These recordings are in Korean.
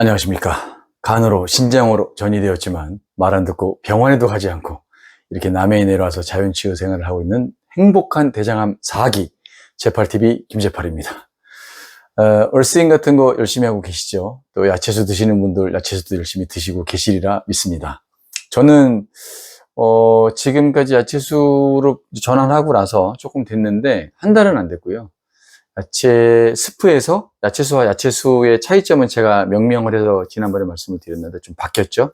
안녕하십니까. 간으로 신장으로 전이 되었지만 말 안 듣고 병원에도 가지 않고 이렇게 남해에 내려와서 자연치유 생활을 하고 있는 행복한 대장암 4기 재팔TV 김재팔입니다. 얼스윙 같은 거 열심히 하고 계시죠? 또 야채수 드시는 분들 야채수도 열심히 드시고 계시리라 믿습니다. 저는 지금까지 야채수로 전환하고 나서 조금 됐는데 한 달은 안 됐고요. 야채 스프에서 야채수와 야채수의 차이점은 제가 명명을 해서 지난번에 말씀을 드렸는데 좀 바뀌었죠.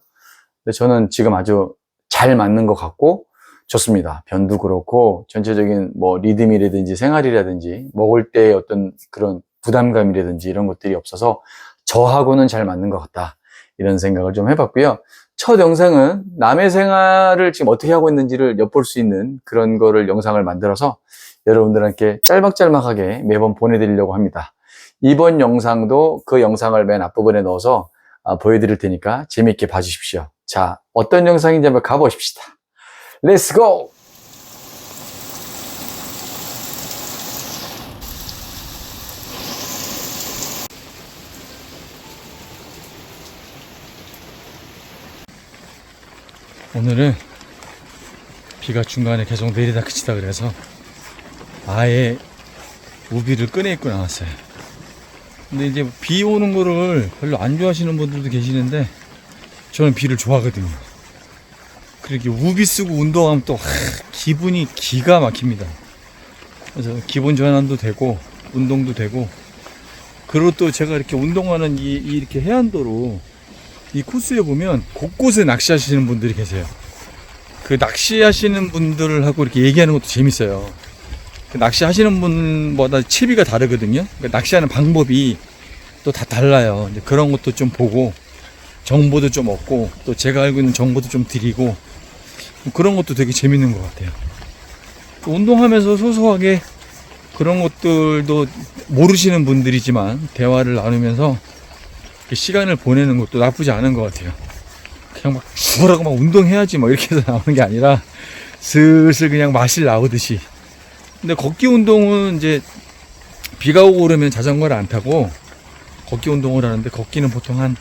근데 저는 지금 아주 잘 맞는 것 같고 좋습니다. 변도 그렇고 전체적인 뭐 리듬이라든지 생활이라든지 먹을 때 어떤 그런 부담감이라든지 이런 것들이 없어서 저하고는 잘 맞는 것 같다, 이런 생각을 좀 해봤고요. 첫 영상은 남의 생활을 지금 어떻게 하고 있는지를 엿볼 수 있는 그런 거를 영상을 만들어서 여러분들한테 짤막짤막하게 매번 보내드리려고 합니다. 이번 영상도 그 영상을 맨 앞부분에 넣어서 보여드릴 테니까 재미있게 봐주십시오. 자, 어떤 영상인지 한번 가보십시다. 렛츠 고! 오늘은 비가 중간에 계속 내리다 그치다 그래서 아예 우비를 꺼내 입고 나왔어요. 근데 이제 비 오는 거를 별로 안 좋아하시는 분들도 계시는데 저는 비를 좋아하거든요. 그렇게 우비 쓰고 운동하면 또 기분이 기가 막힙니다. 그래서 기분 전환도 되고 운동도 되고, 그리고 또 제가 이렇게 운동하는 이렇게 해안도로 이 코스에 보면 곳곳에 낚시하시는 분들이 계세요. 그 낚시하시는 분들하고 이렇게 얘기하는 것도 재밌어요. 그 낚시하시는 분마다 채비가 다르거든요. 그러니까 낚시하는 방법이 또 다 달라요. 이제 그런 것도 좀 보고 정보도 좀 얻고 또 제가 알고 있는 정보도 좀 드리고, 그런 것도 되게 재밌는 것 같아요. 운동하면서 소소하게 그런 것들도 모르시는 분들이지만 대화를 나누면서 시간을 보내는 것도 나쁘지 않은 것 같아요. 그냥 막 죽어라고 막 운동해야지 뭐 이렇게 해서 나오는 게 아니라 슬슬 그냥 맛이 나오듯이. 근데 걷기 운동은 이제 비가 오고 그러면 자전거를 안 타고 걷기 운동을 하는데, 걷기는 보통 한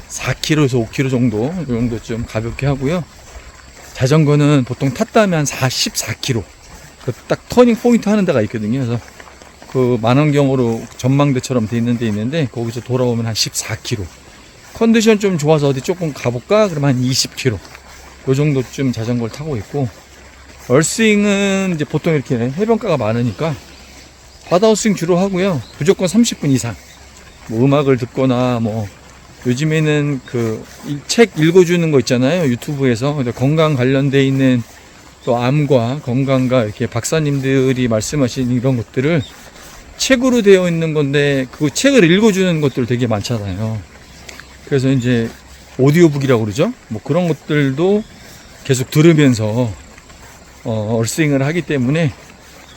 4km에서 5km 정도 좀 가볍게 하고요. 자전거는 보통 탔다면 한 14km. 그 딱 터닝 포인트 하는 데가 있거든요. 그래서 그 만원경으로 전망대처럼 돼 있는데 거기서 돌아오면 한 14km. 컨디션 좀 좋아서 어디 조금 가볼까? 그러면 한 20km. 요 정도쯤 자전거를 타고 있고, 얼스윙은 이제 보통 이렇게 해변가가 많으니까 바다어스윙 주로 하고요. 무조건 30분 이상. 뭐 음악을 듣거나 뭐 요즘에는 그 책 읽어주는 거 있잖아요. 유튜브에서 건강 관련돼 있는 또 암과 건강과 이렇게 박사님들이 말씀하신 이런 것들을 책으로 되어 있는 건데 그 책을 읽어주는 것들 되게 많잖아요. 그래서 이제 오디오북이라고 그러죠. 뭐 그런 것들도 계속 들으면서 얼스윙을 하기 때문에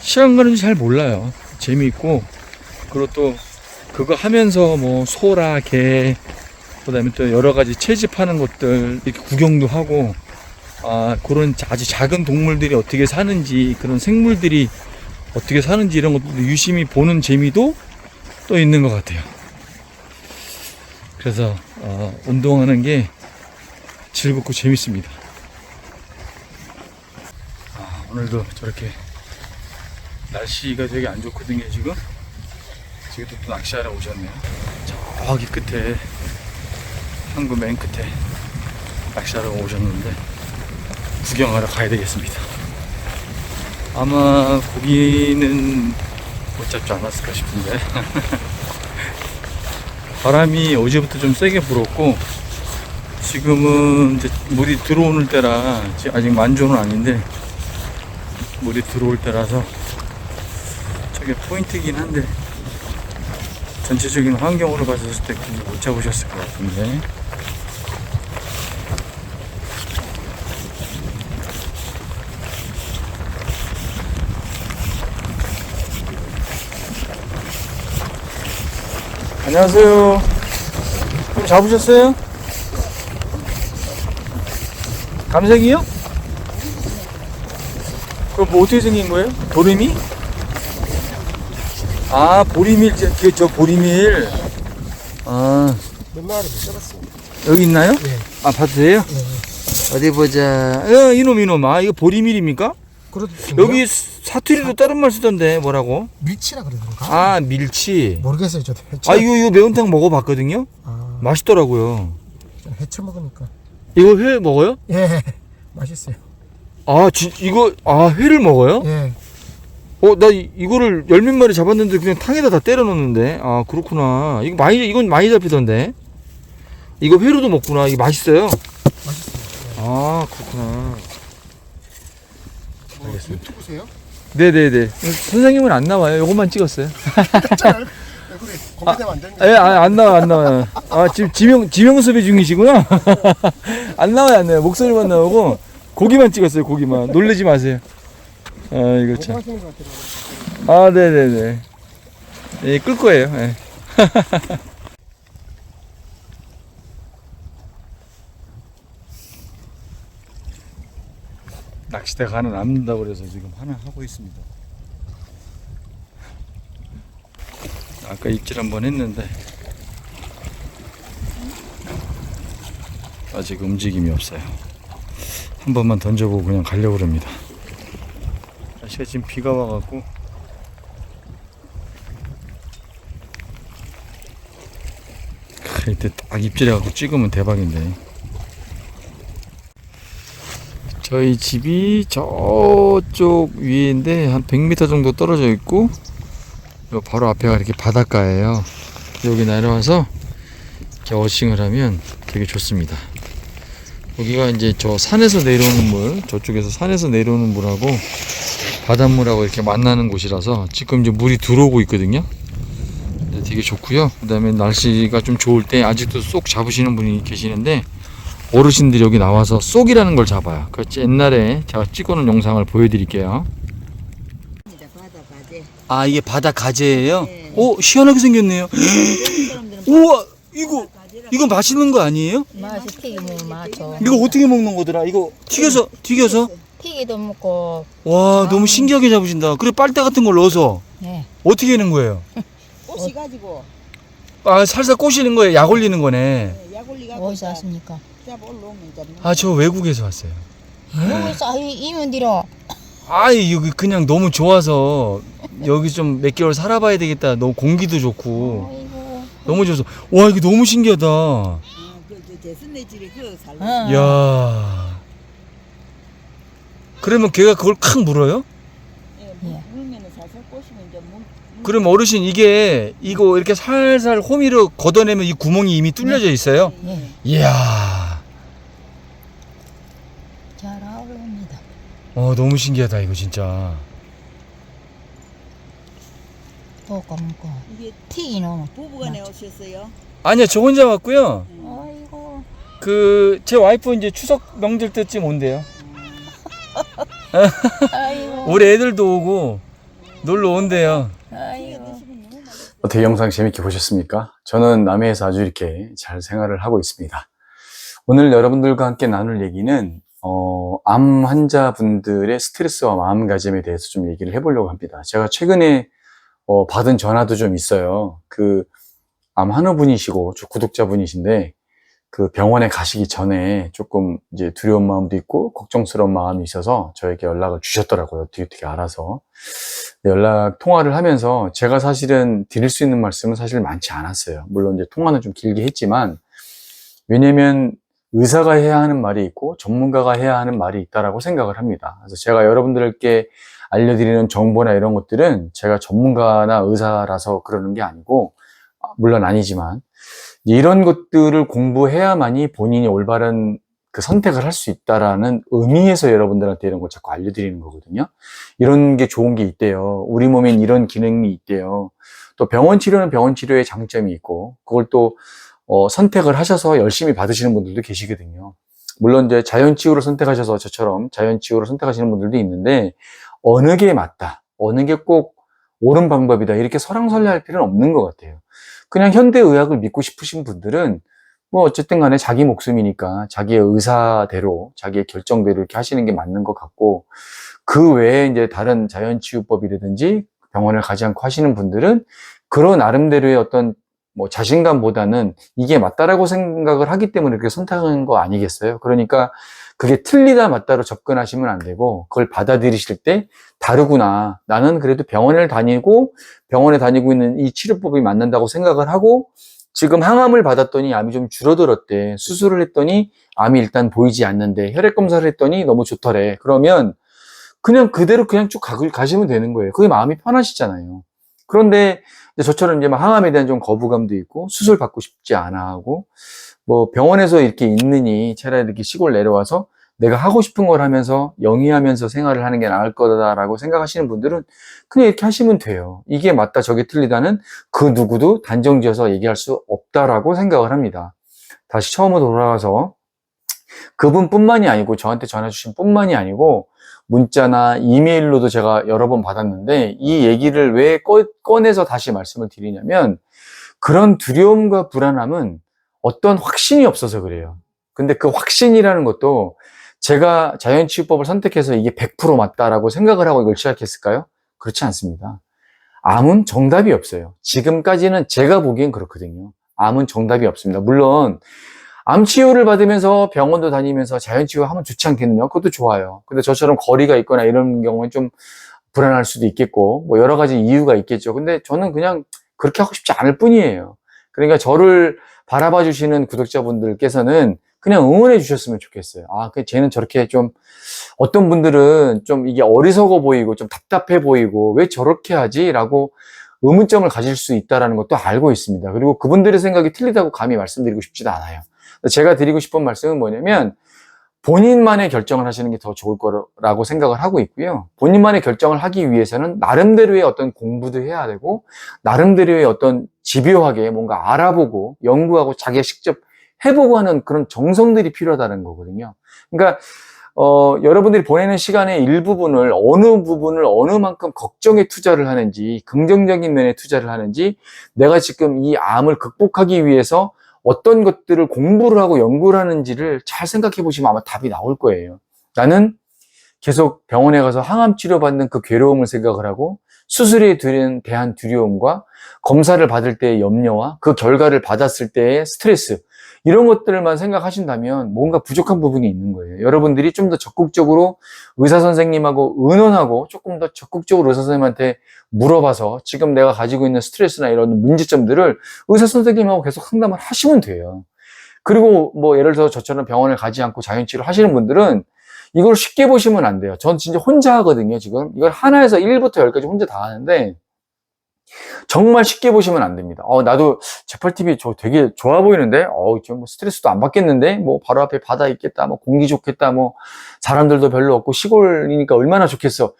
시간 가는 줄 잘 몰라요. 재미있고, 그리고 또 그거 하면서 뭐 소라, 개, 그 다음에 또 여러 가지 채집하는 것들 이렇게 구경도 하고, 그런 아주 작은 동물들이 어떻게 사는지, 그런 생물들이 어떻게 사는지 이런 것도 유심히 보는 재미도 또 있는 것 같아요. 그래서 운동하는 게 즐겁고 재밌습니다. 오늘도 저렇게 날씨가 되게 안 좋거든요. 지금 또 낚시하러 오셨네요. 저기 끝에, 항구 맨 끝에 낚시하러 오셨는데 구경하러 가야 되겠습니다. 아마 고기는 못 잡지 않았을까 싶은데 바람이 어제부터 좀 세게 불었고, 지금은 이제 물이 들어오는 때라 아직 만조는 아닌데 물이 들어올 때라서 저게 포인트긴 한데 전체적인 환경으로 봤을 때 못 잡으셨을 것 같은데. 안녕하세요. 좀 잡으셨어요? 감생이요? 그럼 뭐 어떻게 생긴 거예요? 도레미? 보리밀, 저 보리밀. 몇 마리 못 잡았습니다. 여기 있나요? 네. 아, 봐도 돼요? 네. 어디 보자. 이놈. 아, 이거 보리밀입니까? 그렇습니다. 여기 사투리도 다른 말 쓰던데, 뭐라고? 밀치라 그러던가? 아, 밀치. 모르겠어요. 저도 아, 이거 매운탕 먹어봤거든요? 아, 맛있더라고요. 저는 해쳐 먹으니까. 이거 회 먹어요? 예, 맛있어요. 아, 회를 먹어요? 예. 나 이거를 열 몇 마리 잡았는데 그냥 탕에다 다 때려 넣는데. 아, 그렇구나. 이건 많이 잡히던데. 이거 회로도 먹구나. 이게 맛있어요? 맛있어요. 아, 그렇구나. 뭐, 유튜브세요? 네네네. 선생님은 안 나와요. 요것만 찍었어요. 왜 그래? 공개되면 안 되는 예, 안 나와요. 아, 지금 지명수배 중이시구나. 안 나와요. 목소리만 나오고, 고기만 찍었어요, 고기만. 놀라지 마세요. 아, 이거 참. 하시는 것 같아요. 아, 네네네. 예, 끌 거예요. 예. 낚시대 가는 남는다고 그래서 지금 하나 하고 있습니다. 아까 입질 한번 했는데 아직 움직임이 없어요. 한 번만 던져보고 그냥 가려고 합니다. 날씨가 지금 비가 와갖고 이때 딱 입질해갖고 찍으면 대박인데. 저희 집이 저쪽 위인데 한 100m 정도 떨어져 있고 요 바로 앞에가 이렇게 바닷가예요. 여기 내려와서 이렇게 어싱을 하면 되게 좋습니다. 여기가 이제 저 산에서 내려오는 물, 저쪽에서 산에서 내려오는 물하고 바닷물하고 이렇게 만나는 곳이라서 지금 이제 물이 들어오고 있거든요. 되게 좋고요. 그 다음에 날씨가 좀 좋을 때 아직도 쏙 잡으시는 분이 계시는데 어르신들이 여기 나와서 쏙이라는 걸 잡아요. 그 옛날에 제가 찍어놓은 영상을 보여드릴게요. 아, 이게 바다 가재예요? 네. 오, 시원하게 생겼네요. 우와, 이거 맛있는 거 아니에요? 맛이 튀기면 맛죠. 이거 어떻게 먹는 거더라? 이거 튀겨서? 튀기도 먹고. 와, 너무 신기하게 잡으신다. 그래, 빨대 같은 걸 넣어서 네. 어떻게 하는 거예요? 꽃이 가지고 아, 살살 꼬시는 거예요? 약 올리는 거네. 약 올리가고 어디서 왔습니까? 잡 올라오면 잡는 아, 저 외국에서 왔어요. 여기서 이면 뒤로. 아, 여기 그냥 너무 좋아서 여기 좀 몇 개월 살아봐야 되겠다. 너무 공기도 좋고 아이고. 너무 좋아서. 와, 이거 너무 신기하다. 그 제순내질이 그 살고 어. 야. 그러면 걔가 그걸 칵 물어요? 예. 물면은 살살 꼬시면 이제 그럼 어르신 이거 이렇게 살살 호미로 걷어내면 이 구멍이 이미 뚫려져 있어요? 예. 이야. 잘 어울립니다. 너무 신기하다 이거 진짜. 볶아 먹고. 이게 튀기는. 부부간에 오셨어요? 아니요, 저 혼자 왔고요. 아이고. 제 와이프 이제 추석 명절 때쯤 온대요. 아이고. 우리 애들도 오고 놀러 온대요. 아이고. 어떻게 영상 재밌게 보셨습니까? 저는 남해에서 아주 이렇게 잘 생활을 하고 있습니다. 오늘 여러분들과 함께 나눌 얘기는 암 환자분들의 스트레스와 마음가짐에 대해서 좀 얘기를 해보려고 합니다. 제가 최근에 받은 전화도 좀 있어요. 암 환우분이시고 구독자분이신데 그 병원에 가시기 전에 조금 이제 두려운 마음도 있고 걱정스러운 마음이 있어서 저에게 연락을 주셨더라고요. 어떻게 알아서. 연락 통화를 하면서 제가 사실은 드릴 수 있는 말씀은 사실 많지 않았어요. 물론 이제 통화는 좀 길게 했지만, 왜냐면 의사가 해야 하는 말이 있고 전문가가 해야 하는 말이 있다라고 생각을 합니다. 그래서 제가 여러분들께 알려드리는 정보나 이런 것들은 제가 전문가나 의사라서 그러는 게 아니고, 물론 아니지만 이런 것들을 공부해야만이 본인이 올바른 그 선택을 할 수 있다라는 의미에서 여러분들한테 이런 걸 자꾸 알려드리는 거거든요. 이런 게 좋은 게 있대요. 우리 몸엔 이런 기능이 있대요. 또 병원 치료는 병원 치료의 장점이 있고, 그걸 또 선택을 하셔서 열심히 받으시는 분들도 계시거든요. 물론 이제 자연치유를 선택하셔서 저처럼 자연치유를 선택하시는 분들도 있는데, 어느 게 맞다, 어느 게 꼭 옳은 방법이다, 이렇게 설왕설래할 필요는 없는 것 같아요. 그냥 현대의학을 믿고 싶으신 분들은 뭐 어쨌든 간에 자기 목숨이니까 자기의 의사대로, 자기의 결정대로 이렇게 하시는 게 맞는 것 같고, 그 외에 이제 다른 자연치유법이라든지 병원을 가지 않고 하시는 분들은 그런 나름대로의 어떤 뭐 자신감보다는 이게 맞다라고 생각을 하기 때문에 그렇게 선택한 거 아니겠어요? 그러니까 그게 틀리다 맞다로 접근하시면 안 되고 그걸 받아들이실 때 다르구나. 나는 그래도 병원에 다니고 있는 이 치료법이 맞는다고 생각을 하고 지금 항암을 받았더니 암이 좀 줄어들었대. 수술을 했더니 암이 일단 보이지 않는데 혈액 검사를 했더니 너무 좋더래. 그러면 그냥 그대로 그냥 쭉 가시면 되는 거예요. 그게 마음이 편하시잖아요. 그런데 저처럼 이제 막 항암에 대한 좀 거부감도 있고 수술 받고 싶지 않아 하고 뭐 병원에서 이렇게 있느니 차라리 이렇게 시골 내려와서 내가 하고 싶은 걸 하면서 영위하면서 생활을 하는 게 나을 거다라고 생각하시는 분들은 그냥 이렇게 하시면 돼요. 이게 맞다 저게 틀리다는 그 누구도 단정지어서 얘기할 수 없다라고 생각을 합니다. 다시 처음으로 돌아가서 그분뿐만이 아니고 저한테 전화 주신 뿐만이 아니고 문자나 이메일로도 제가 여러 번 받았는데 이 얘기를 왜 꺼내서 다시 말씀을 드리냐면 그런 두려움과 불안함은 어떤 확신이 없어서 그래요. 근데 그 확신이라는 것도 제가 자연치유법을 선택해서 이게 100% 맞다라고 생각을 하고 이걸 시작했을까요? 그렇지 않습니다. 암은 정답이 없어요. 지금까지는 제가 보기엔 그렇거든요. 암은 정답이 없습니다. 물론 암 치유를 받으면서 병원도 다니면서 자연치유하면 좋지 않겠느냐? 그것도 좋아요. 근데 저처럼 거리가 있거나 이런 경우는 좀 불안할 수도 있겠고 뭐 여러 가지 이유가 있겠죠. 근데 저는 그냥 그렇게 하고 싶지 않을 뿐이에요. 그러니까 저를 바라봐 주시는 구독자분들께서는 그냥 응원해 주셨으면 좋겠어요. 아, 쟤는 저렇게 좀 어떤 분들은 좀 이게 어리석어 보이고 좀 답답해 보이고 왜 저렇게 하지? 라고 의문점을 가질 수 있다는 것도 알고 있습니다. 그리고 그분들의 생각이 틀리다고 감히 말씀드리고 싶지도 않아요. 제가 드리고 싶은 말씀은 뭐냐면 본인만의 결정을 하시는 게 더 좋을 거라고 생각을 하고 있고요. 본인만의 결정을 하기 위해서는 나름대로의 어떤 공부도 해야 되고 나름대로의 어떤 집요하게 뭔가 알아보고 연구하고 자기가 직접 해보고 하는 그런 정성들이 필요하다는 거거든요. 그러니까 여러분들이 보내는 시간의 일부분을 어느 부분을 어느 만큼 걱정에 투자를 하는지 긍정적인 면에 투자를 하는지 내가 지금 이 암을 극복하기 위해서 어떤 것들을 공부를 하고 연구를 하는지를 잘 생각해 보시면 아마 답이 나올 거예요. 나는 계속 병원에 가서 항암 치료받는 그 괴로움을 생각을 하고 수술에 대한 두려움과 검사를 받을 때의 염려와 그 결과를 받았을 때의 스트레스 이런 것들만 생각하신다면 뭔가 부족한 부분이 있는 거예요. 여러분들이 좀 더 적극적으로 의사 선생님하고 의논하고 조금 더 적극적으로 의사 선생님한테 물어봐서 지금 내가 가지고 있는 스트레스나 이런 문제점들을 의사 선생님하고 계속 상담을 하시면 돼요. 그리고 뭐 예를 들어서 저처럼 병원을 가지 않고 자연치유를 하시는 분들은 이걸 쉽게 보시면 안 돼요. 전 진짜 혼자 하거든요, 지금. 이걸 하나에서 1부터 10까지 혼자 다 하는데 정말 쉽게 보시면 안 됩니다. 나도 제팔TV 저 되게 좋아 보이는데, 지금 뭐 스트레스도 안 받겠는데, 뭐 바로 앞에 바다 있겠다, 뭐 공기 좋겠다, 뭐 사람들도 별로 없고 시골이니까 얼마나 좋겠어.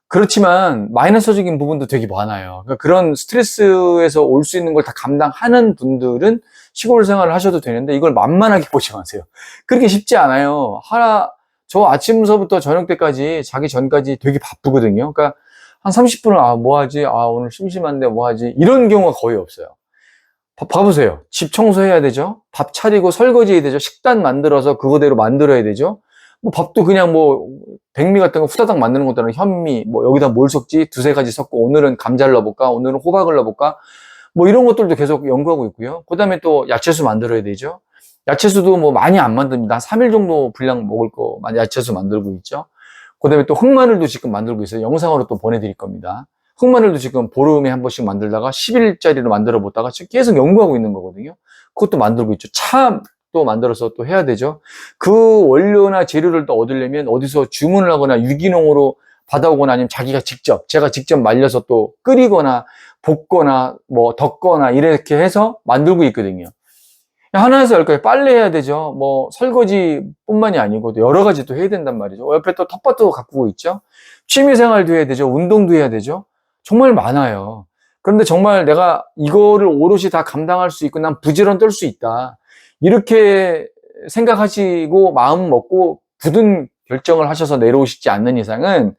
그렇지만 마이너스적인 부분도 되게 많아요. 그러니까 그런 스트레스에서 올 수 있는 걸 다 감당하는 분들은 시골 생활을 하셔도 되는데 이걸 만만하게 보지 마세요. 그렇게 쉽지 않아요. 저 아침서부터 저녁 때까지 자기 전까지 되게 바쁘거든요. 그러니까 한 30분을 뭐 하지? 오늘 심심한데 뭐 하지? 이런 경우가 거의 없어요. 봐보세요. 집 청소해야 되죠? 밥 차리고 설거지해야 되죠? 식단 만들어서 그거대로 만들어야 되죠? 뭐 밥도 그냥 뭐 백미 같은 거 후다닥 만드는 것도 아니라 현미 뭐 여기다 뭘 섞지? 두세 가지 섞고 오늘은 감자를 넣어볼까? 오늘은 호박을 넣어볼까? 뭐 이런 것들도 계속 연구하고 있고요. 그 다음에 또 야채수 만들어야 되죠? 야채수도 뭐 많이 안 만듭니다. 한 3일 정도 분량 먹을 거 야채수 만들고 있죠. 그 다음에 또 흑마늘도 지금 만들고 있어요. 영상으로 또 보내드릴 겁니다. 흑마늘도 지금 보름에 한 번씩 만들다가 10일짜리로 만들어 보다가 지금 계속 연구하고 있는 거거든요. 그것도 만들고 있죠. 또 만들어서 또 해야 되죠. 그 원료나 재료를 또 얻으려면 어디서 주문을 하거나 유기농으로 받아오거나 아니면 제가 직접 말려서 또 끓이거나 볶거나 뭐 덮거나 이렇게 해서 만들고 있거든요. 하나에서 열까지 빨래해야 되죠. 뭐 설거지뿐만이 아니고 여러 가지 또 해야 된단 말이죠. 옆에 또 텃밭도 가꾸고 있죠. 취미생활도 해야 되죠. 운동도 해야 되죠. 정말 많아요. 그런데 정말 내가 이거를 오롯이 다 감당할 수 있고 난 부지런 떨 수 있다. 이렇게 생각하시고 마음 먹고 굳은 결정을 하셔서 내려오시지 않는 이상은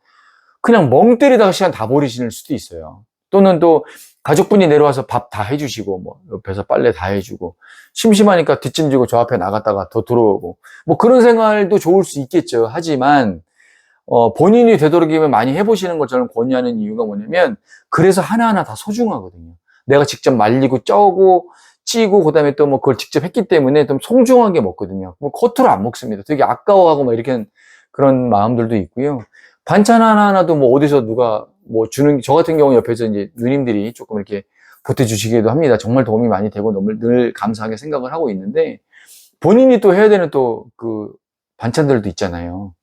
그냥 멍 때리다가 시간 다 버리실 수도 있어요. 또는 또 가족분이 내려와서 밥 다 해주시고 뭐 옆에서 빨래 다 해주고 심심하니까 뒷짐지고 저 앞에 나갔다가 더 들어오고 뭐 그런 생활도 좋을 수 있겠죠. 하지만 본인이 되도록이면 많이 해보시는 걸 저는 권유하는 이유가 뭐냐면 그래서 하나하나 다 소중하거든요. 내가 직접 말리고 쪄고 찌고 그다음에 또 뭐 그걸 직접 했기 때문에 좀 송중하게 먹거든요. 뭐 겉으로 안 먹습니다. 되게 아까워하고 막 이렇게 그런 마음들도 있고요. 반찬 하나하나도 뭐 어디서 누가 뭐 주는, 저 같은 경우 옆에서 이제 누님들이 조금 이렇게 보태주시기도 합니다. 정말 도움이 많이 되고 너무 늘 감사하게 생각을 하고 있는데, 본인이 또 해야 되는 또 그 반찬들도 있잖아요.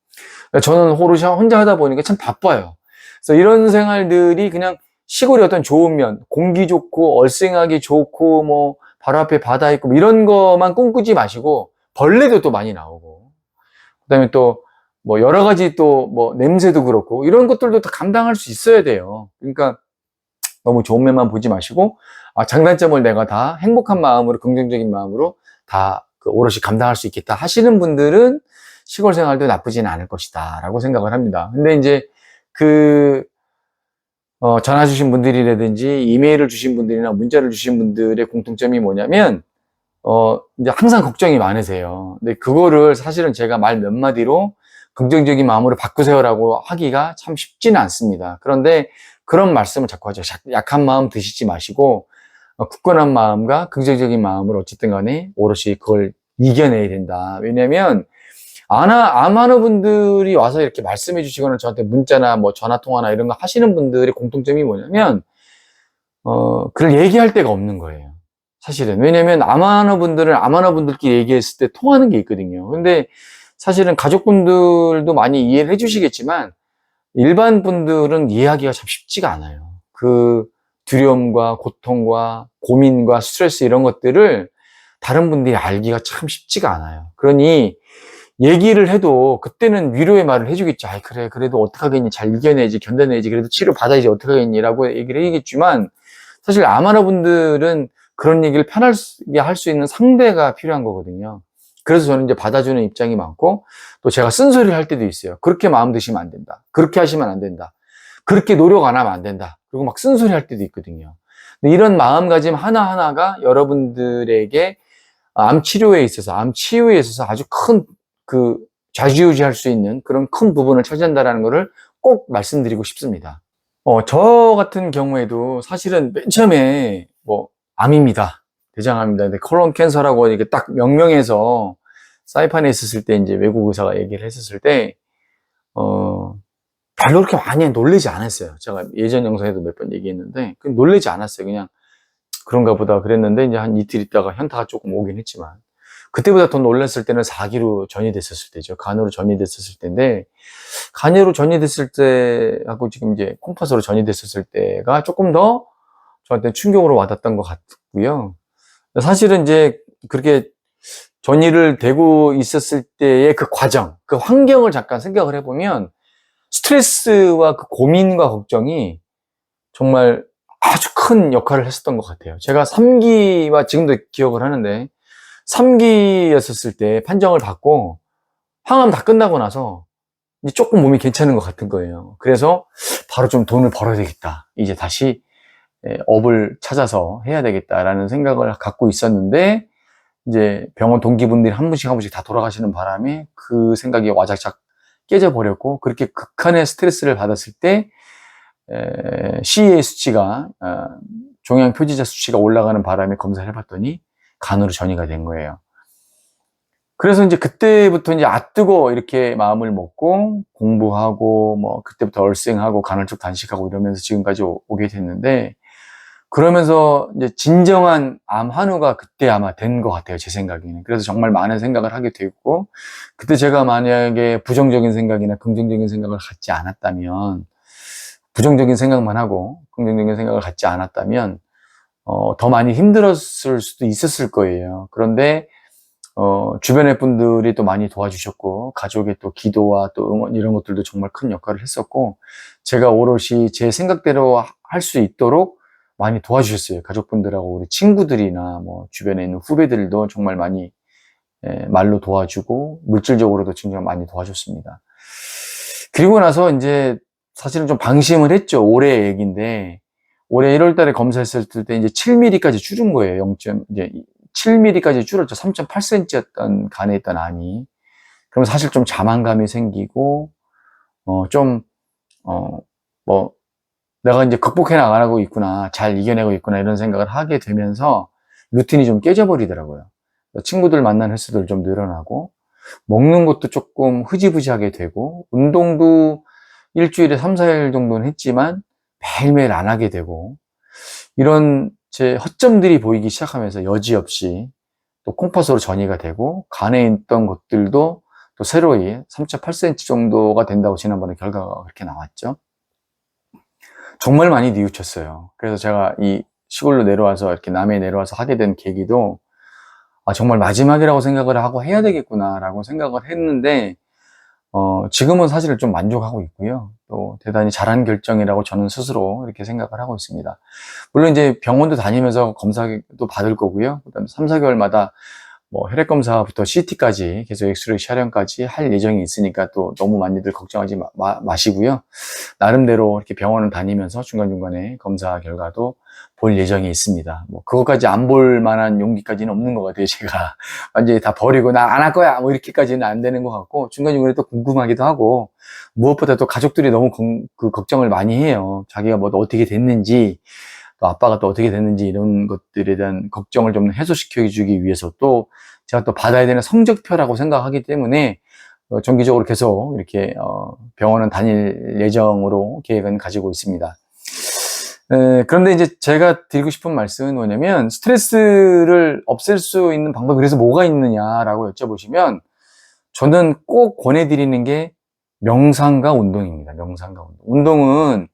저는 오롯이 혼자 하다 보니까 참 바빠요. 그래서 이런 생활들이 그냥 시골의 어떤 좋은 면, 공기 좋고 얼씬하기 좋고 뭐 바로 앞에 바다 있고 뭐 이런 것만 꿈꾸지 마시고, 벌레도 또 많이 나오고 그다음에 또 뭐 여러 가지 또 뭐 냄새도 그렇고 이런 것들도 다 감당할 수 있어야 돼요. 그러니까 너무 좋은 면만 보지 마시고, 장단점을 내가 다 행복한 마음으로, 긍정적인 마음으로 다 그 오롯이 감당할 수 있겠다 하시는 분들은 시골 생활도 나쁘지는 않을 것이다 라고 생각을 합니다. 근데 이제 전화 주신 분들이라든지 이메일을 주신 분들이나 문자를 주신 분들의 공통점이 뭐냐면, 이제 항상 걱정이 많으세요. 근데 그거를 사실은 제가 말 몇 마디로 긍정적인 마음으로 바꾸세요라고 하기가 참 쉽지는 않습니다. 그런데 그런 말씀을 자꾸 하죠. 약한 마음 드시지 마시고, 굳건한 마음과 긍정적인 마음으로 어쨌든 간에 오롯이 그걸 이겨내야 된다. 왜냐면, 암 환우분들이 와서 이렇게 말씀해 주시거나 저한테 문자나 뭐 전화 통화나 이런 거 하시는 분들의 공통점이 뭐냐면, 그걸 얘기할 데가 없는 거예요. 사실은. 왜냐면 암 환우분들끼리 얘기했을 때 통하는 게 있거든요. 근데 사실은 가족분들도 많이 이해를 해 주시겠지만, 일반 분들은 이해하기가 참 쉽지가 않아요. 그 두려움과 고통과 고민과 스트레스 이런 것들을 다른 분들이 알기가 참 쉽지가 않아요. 그러니 얘기를 해도 그때는 위로의 말을 해주겠죠. 아이, 그래, 그래도 어떡하겠니? 잘 이겨내지, 견뎌내지, 그래도 치료 받아야지, 어떡하겠니? 라고 얘기를 해야겠지만, 사실 암 환우분들은 그런 얘기를 편하게 할 수 있는 상대가 필요한 거거든요. 그래서 저는 이제 받아주는 입장이 많고, 또 제가 쓴소리를 할 때도 있어요. 그렇게 마음 드시면 안 된다. 그렇게 하시면 안 된다. 그렇게 노력 안 하면 안 된다. 그리고 막 쓴소리 할 때도 있거든요. 근데 이런 마음가짐 하나하나가 여러분들에게 암 치료에 있어서, 암 치유에 있어서 아주 큰 좌지우지할 수 있는 그런 큰 부분을 차지한다는 것을 꼭 말씀드리고 싶습니다. 저 같은 경우에도 사실은 맨 처음에 암입니다. 대장암입니다. 근데 콜론 캔서라고 이렇게 딱 명명해서 사이판에 있었을 때 이제 외국 의사가 얘기를 했었을 때, 별로 그렇게 많이 놀라지 않았어요. 제가 예전 영상에도 몇 번 얘기했는데, 놀라지 않았어요. 그냥 그런가 보다 그랬는데, 이제 한 이틀 있다가 현타가 조금 오긴 했지만, 그때보다 더 놀랐을 때는 4기로 전이됐었을 때죠. 간으로 전이됐었을 때인데, 간으로 전이됐을 때하고 지금 이제 콩팥으로 전이됐었을 때가 조금 더 저한테 충격으로 와닿았던 것 같고요. 사실은 이제 그렇게 전이를 되고 있었을 때의 그 과정, 그 환경을 잠깐 생각을 해보면 스트레스와 그 고민과 걱정이 정말 아주 큰 역할을 했었던 것 같아요. 제가 3기와 지금도 기억을 하는데 3기였었을 때 판정을 받고 항암 다 끝나고 나서 이제 조금 몸이 괜찮은 것 같은 거예요. 그래서 바로 좀 돈을 벌어야 되겠다. 이제 다시 업을 찾아서 해야 되겠다라는 생각을 갖고 있었는데, 이제 병원 동기분들이 한 분씩 다 돌아가시는 바람에 그 생각이 와작작 깨져버렸고, 그렇게 극한의 스트레스를 받았을 때 CA 수치가 종양 표지자 수치가 올라가는 바람에 검사를 해봤더니 간으로 전이가 된 거예요. 그래서 이제 그때부터 이제 뜨고 이렇게 마음을 먹고 공부하고 뭐 그때부터 얼생하고 간헐적 단식하고 이러면서 지금까지 오게 됐는데, 그러면서 이제 진정한 암 환우가 그때 아마 된 것 같아요, 제 생각에는. 그래서 정말 많은 생각을 하게 됐고, 그때 제가 만약에 부정적인 생각이나 긍정적인 생각을 갖지 않았다면, 부정적인 생각만 하고 긍정적인 생각을 갖지 않았다면 더 많이 힘들었을 수도 있었을 거예요. 그런데 주변의 분들이 또 많이 도와주셨고, 가족의 또 기도와 또 응원 이런 것들도 정말 큰 역할을 했었고, 제가 오롯이 제 생각대로 할 수 있도록 많이 도와주셨어요. 가족분들하고 우리 친구들이나 뭐 주변에 있는 후배들도 정말 많이 말로 도와주고 물질적으로도 정말 많이 도와줬습니다. 그리고 나서 이제 사실은 좀 방심을 했죠. 올해 얘기인데, 올해 1월 달에 검사했을 때 이제 7mm까지 줄은 거예요. 이제 7mm까지 줄었죠. 3.8cm였던 간에 있던 암이. 그럼 사실 좀 자만감이 생기고, 내가 이제 극복해 나가고 있구나, 잘 이겨내고 있구나, 이런 생각을 하게 되면서 루틴이 좀 깨져버리더라고요. 친구들 만나는 횟수들 좀 늘어나고, 먹는 것도 조금 흐지부지하게 되고, 운동도 일주일에 3, 4일 정도는 했지만 매일매일 안 하게 되고, 이런 제 허점들이 보이기 시작하면서 여지없이 또 콩팥으로 전이가 되고, 간에 있던 것들도 또 새로이 3.8cm 정도가 된다고 지난번에 결과가 그렇게 나왔죠. 정말 많이 뉘우쳤어요. 그래서 제가 이 시골로 내려와서 이렇게 남해에 내려와서 하게 된 계기도 정말 마지막이라고 생각을 하고 해야 되겠구나라고 생각을 했는데 지금은 사실 좀 만족하고 있고요. 또 대단히 잘한 결정이라고 저는 스스로 이렇게 생각을 하고 있습니다. 물론 이제 병원도 다니면서 검사도 받을 거고요. 그다음에 3, 4개월마다 뭐 혈액검사부터 CT까지 계속 엑스레이 촬영까지 할 예정이 있으니까 또 너무 많이들 걱정하지 마시고요. 나름대로 이렇게 병원을 다니면서 중간중간에 검사 결과도 볼 예정이 있습니다. 뭐 그것까지 안 볼 만한 용기까지는 없는 것 같아요. 제가 완전히 다 버리고 나 안 할 거야 뭐 이렇게까지는 안 되는 것 같고, 중간중간에 또 궁금하기도 하고, 무엇보다 또 가족들이 너무 걱정을 많이 해요. 자기가 뭐 어떻게 됐는지, 또 아빠가 또 어떻게 됐는지 이런 것들에 대한 걱정을 좀 해소시켜 주기 위해서 또 제가 또 받아야 되는 성적표라고 생각하기 때문에 정기적으로 계속 이렇게 병원은 다닐 예정으로 계획은 가지고 있습니다. 그런데 이제 제가 드리고 싶은 말씀은 뭐냐면, 스트레스를 없앨 수 있는 방법이 그래서 뭐가 있느냐라고 여쭤보시면, 저는 꼭 권해드리는 게 명상과 운동입니다. 명상과 운동. 운동은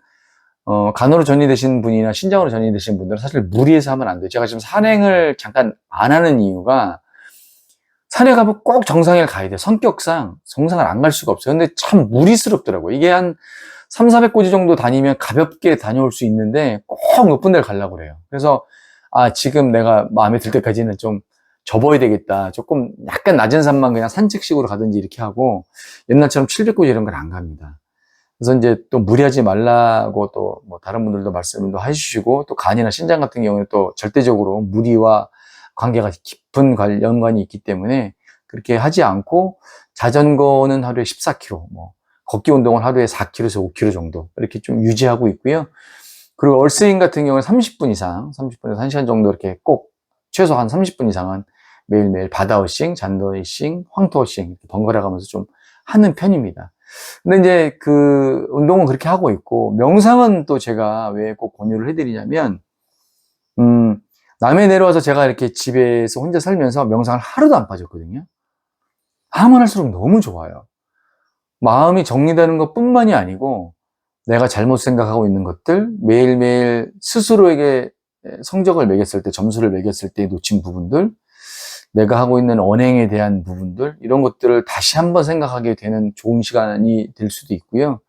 간으로 전이되신 분이나 신장으로 전이되신 분들은 사실 무리해서 하면 안 돼요. 제가 지금 산행을 잠깐 안 하는 이유가, 산에 가면 꼭 정상을 가야 돼요. 성격상 정상을 안 갈 수가 없어요. 근데 참 무리스럽더라고요. 이게 한 3, 400고지 정도 다니면 가볍게 다녀올 수 있는데 꼭 높은 데를 가려고 그래요. 그래서 지금 내가 마음에 들 때까지는 좀 접어야 되겠다. 조금 약간 낮은 산만 그냥 산책식으로 가든지 이렇게 하고, 옛날처럼 700고지 이런 건 안 갑니다. 그래서 이제 또 무리하지 말라고 또 뭐 다른 분들도 말씀도 해주시고, 또 간이나 신장 같은 경우는 또 절대적으로 무리와 관계가 깊은 연관이 있기 때문에 그렇게 하지 않고, 자전거는 하루에 14km, 뭐 걷기 운동을 하루에 4km에서 5km 정도 이렇게 좀 유지하고 있고요. 그리고 얼스윙 같은 경우는 30분 이상, 30분에서 1시간 정도 이렇게 꼭 최소 한 30분 이상은 매일매일 바다어싱, 잔더어싱, 황토어싱 이렇게 번갈아 가면서 좀 하는 편입니다. 근데 이제 그 운동은 그렇게 하고 있고, 명상은 또 제가 왜 꼭 권유를 해드리냐면, 남해 내려와서 제가 이렇게 집에서 혼자 살면서 명상을 하루도 안 빠졌거든요. 하면 할수록 너무 좋아요. 마음이 정리되는 것 뿐만이 아니고, 내가 잘못 생각하고 있는 것들, 매일매일 스스로에게 성적을 매겼을 때, 점수를 매겼을 때 놓친 부분들, 내가 하고 있는 언행에 대한 부분들, 이런 것들을 다시 한번 생각하게 되는 좋은 시간이 될 수도 있고요.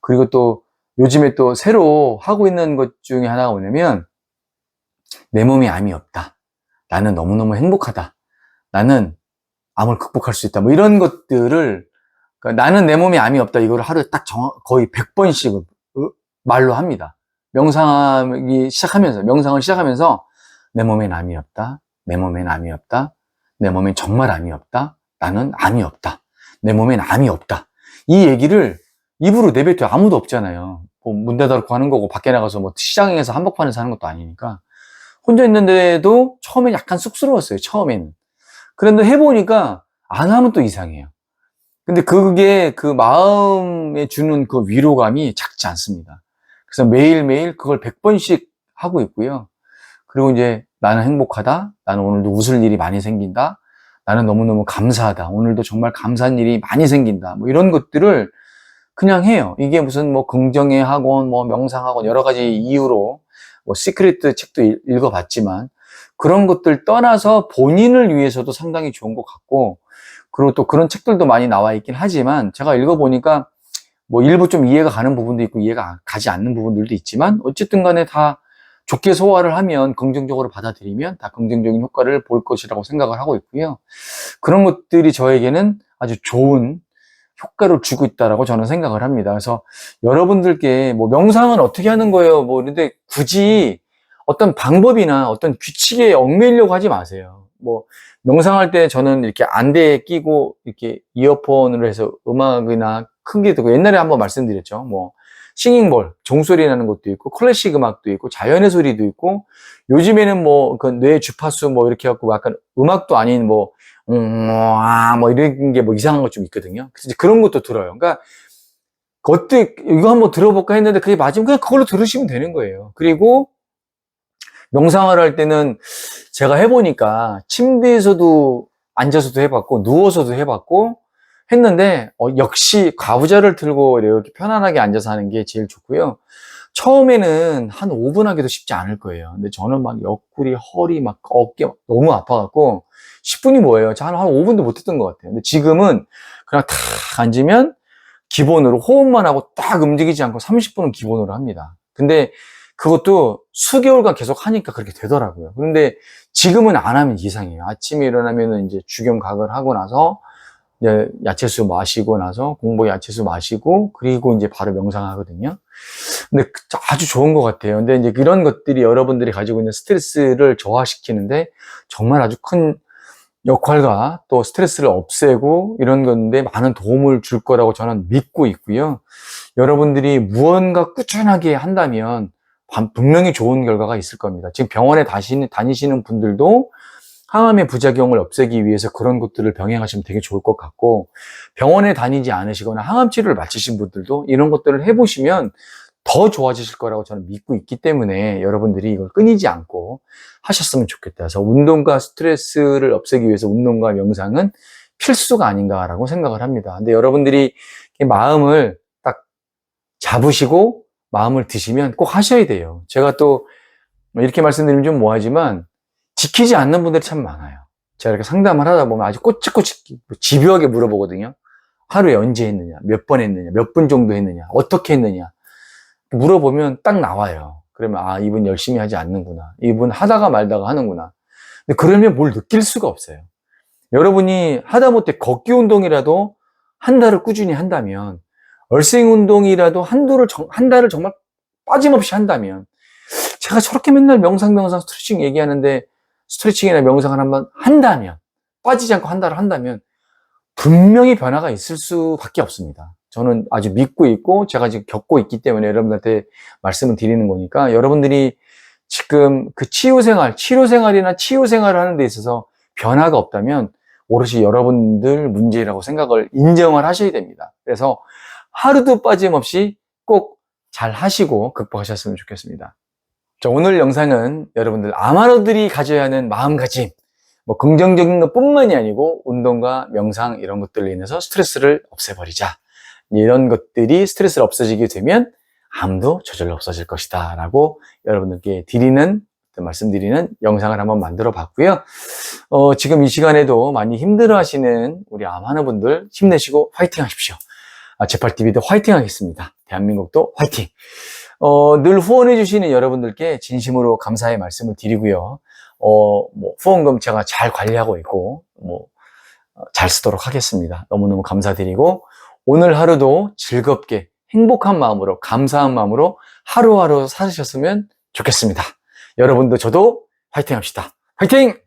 그리고 또 요즘에 또 새로 하고 있는 것 중에 하나가 뭐냐면, 내 몸에 암이 없다. 나는 너무너무 행복하다. 나는 암을 극복할 수 있다. 뭐 이런 것들을, 그러니까 나는 내 몸에 암이 없다. 이거를 하루에 딱 거의 100번씩 말로 합니다. 명상을 시작하면서 내 몸엔 암이 없다. 내 몸엔 암이 없다. 내 몸엔 정말 암이 없다. 나는 암이 없다. 내 몸엔 암이 없다. 이 얘기를 입으로 내뱉어요. 아무도 없잖아요. 뭐 문 닫아놓고 하는 거고, 밖에 나가서 뭐 시장에서 한복판에서 하는 것도 아니니까. 혼자 있는데도 처음엔 약간 쑥스러웠어요. 처음에는. 그런데 해보니까 안 하면 또 이상해요. 근데 그게 그 마음에 주는 그 위로감이 작지 않습니다. 그래서 매일매일 그걸 100번씩 하고 있고요. 그리고 이제 나는 행복하다. 나는 오늘도 웃을 일이 많이 생긴다. 나는 너무너무 감사하다. 오늘도 정말 감사한 일이 많이 생긴다. 뭐 이런 것들을 그냥 해요. 이게 무슨 뭐 긍정의 학원, 뭐 명상학원 여러 가지 이유로 뭐 시크릿 책도 읽어봤지만, 그런 것들 떠나서 본인을 위해서도 상당히 좋은 것 같고, 그리고 또 그런 책들도 많이 나와 있긴 하지만, 제가 읽어보니까 뭐 일부 좀 이해가 가는 부분도 있고 이해가 가지 않는 부분들도 있지만, 어쨌든 간에 다 좋게 소화를 하면, 긍정적으로 받아들이면 다 긍정적인 효과를 볼 것이라고 생각을 하고 있고요. 그런 것들이 저에게는 아주 좋은 효과를 주고 있다라고 저는 생각을 합니다. 그래서 여러분들께 뭐 명상은 어떻게 하는 거예요? 뭐 그런데 굳이 어떤 방법이나 어떤 규칙에 얽매이려고 하지 마세요. 뭐 명상할 때 저는 이렇게 안대에 끼고 이렇게 이어폰으로 해서 음악이나 크게 듣고, 옛날에 한번 말씀드렸죠. 뭐 싱잉볼, 종소리 나는 것도 있고, 클래식 음악도 있고, 자연의 소리도 있고, 요즘에는 뭐, 그 뇌 주파수 뭐 이렇게 해갖고 약간 음악도 아닌 뭐, 뭐 이런 게 뭐 이상한 것 좀 있거든요. 그래서 이제 그런 것도 들어요. 그러니까, 어떻게, 이거 한번 들어볼까 했는데 그게 맞으면 그냥 그걸로 들으시면 되는 거예요. 그리고 명상을 할 때는 제가 해보니까 침대에서도 앉아서도 해봤고, 누워서도 해봤고, 했는데, 역시 가부좌를 들고 이렇게 편안하게 앉아서 하는 게 제일 좋고요. 처음에는 한 5분 하기도 쉽지 않을 거예요. 근데 저는 막 옆구리, 허리, 막 어깨 막 너무 아파갖고 10분이 뭐예요? 저 한 5분도 못 했던 것 같아요. 근데 지금은 그냥 탁 앉으면 기본으로 호흡만 하고 딱 움직이지 않고 30분은 기본으로 합니다. 근데 그것도 수개월간 계속 하니까 그렇게 되더라고요. 그런데 지금은 안 하면 이상해요. 아침에 일어나면은 이제 주겸각을 하고 나서 이제 야채수 마시고 나서 공복 야채수 마시고 그리고 이제 바로 명상하거든요. 근데 아주 좋은 것 같아요. 근데 이제 이런 것들이 여러분들이 가지고 있는 스트레스를 저하시키는데 정말 아주 큰 역할과 또 스트레스를 없애고 이런 건데 많은 도움을 줄 거라고 저는 믿고 있고요. 여러분들이 무언가 꾸준하게 한다면 분명히 좋은 결과가 있을 겁니다. 지금 병원에 다니시는 분들도 항암의 부작용을 없애기 위해서 그런 것들을 병행하시면 되게 좋을 것 같고, 병원에 다니지 않으시거나 항암 치료를 마치신 분들도 이런 것들을 해보시면 더 좋아지실 거라고 저는 믿고 있기 때문에 여러분들이 이걸 끊이지 않고 하셨으면 좋겠다. 그래서 운동과 스트레스를 없애기 위해서 운동과 명상은 필수가 아닌가라고 생각을 합니다. 근데 여러분들이 마음을 딱 잡으시고 마음을 드시면 꼭 하셔야 돼요. 제가 또 이렇게 말씀드리면 좀 뭐하지만 지키지 않는 분들이 참 많아요. 제가 이렇게 상담을 하다 보면 아주 꼬치꼬치 집요하게 물어보거든요. 하루에 언제 했느냐, 몇 번 했느냐, 몇 분 정도 했느냐, 어떻게 했느냐 물어보면 딱 나와요. 그러면 아, 이분 열심히 하지 않는구나, 이분 하다가 말다가 하는구나. 근데 그러면 뭘 느낄 수가 없어요. 여러분이 하다못해 걷기 운동이라도 한 달을 꾸준히 한다면, 얼생 운동이라도 한 달을 정말 빠짐없이 한다면, 제가 저렇게 맨날 명상 스트레칭 얘기하는데 스트레칭이나 명상을 한번 한다면, 빠지지 않고 한 달을 한다면 분명히 변화가 있을 수밖에 없습니다. 저는 아주 믿고 있고 제가 지금 겪고 있기 때문에 여러분들한테 말씀을 드리는 거니까, 여러분들이 지금 그 치료 생활이나 치유 생활을 하는 데 있어서 변화가 없다면 오롯이 여러분들 문제라고 생각을 인정을 하셔야 됩니다. 그래서 하루도 빠짐없이 꼭 잘 하시고 극복하셨으면 좋겠습니다. 자, 오늘 영상은 여러분들 아마로들이 가져야 하는 마음가짐, 뭐 긍정적인 것 뿐만이 아니고 운동과 명상 이런 것들로 인해서 스트레스를 없애버리자, 이런 것들이 스트레스를 없어지게 되면 암도 저절로 없어질 것이다 라고 여러분들께 말씀드리는 영상을 한번 만들어 봤고요. 지금 이 시간에도 많이 힘들어 하시는 우리 암 하는 분들 힘내시고 화이팅 하십시오. 제팔TV도 화이팅 하겠습니다. 대한민국도 화이팅! 늘 후원해 주시는 여러분들께 진심으로 감사의 말씀을 드리고요. 후원금 제가 잘 관리하고 있고, 잘 쓰도록 하겠습니다. 너무너무 감사드리고, 오늘 하루도 즐겁게, 행복한 마음으로, 감사한 마음으로 하루하루 살으셨으면 좋겠습니다. 여러분도 저도 화이팅 합시다. 화이팅!